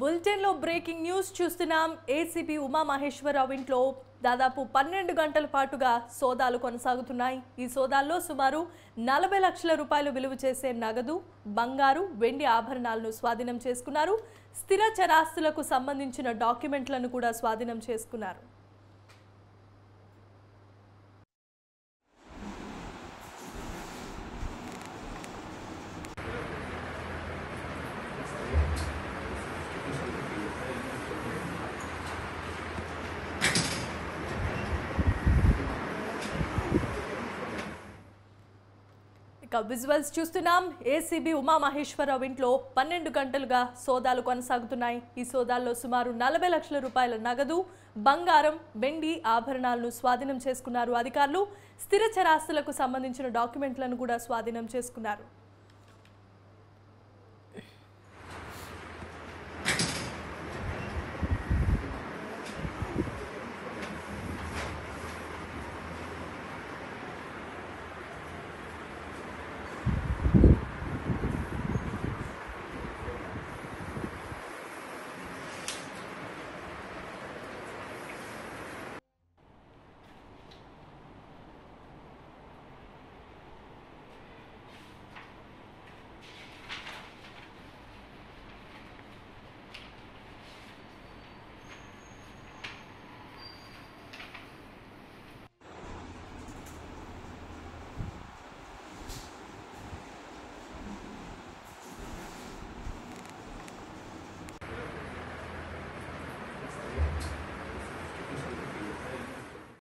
బులెటిన్లో breaking news చూస్తున్నాం. ACP Umamaheswararao ఇంట్లో దాదాపు 12 గంటల పాటుగా సోదాలు కొనసాగుతున్నాయి. ఈ సోదాల్లో సుమారు 40 లక్షల రూపాయలు విలువ చేసే నగదు, బంగారు, వెండి ఆభరణాలను స్వాధీనం చేసుకున్నారు. స్థిర చరాస్తులకు సంబంధించిన డాక్యుమెంట్లను కూడా స్వాధీనం చేసుకున్నారు. విజువల్స్ చూస్తున్నాం. ఏసీబీ ఉమామహేశ్వరరావు ఇంట్లో 12 గంటలుగా సోదాలు కొనసాగుతున్నాయి. ఈ సోదాల్లో సుమారు 40 లక్షల రూపాయల నగదు, బంగారం, వెండి ఆభరణాలను స్వాధీనం చేసుకున్నారు అధికారులు. స్థిర చరాస్తులకు సంబంధించిన డాక్యుమెంట్లను కూడా స్వాధీనం చేసుకున్నారు.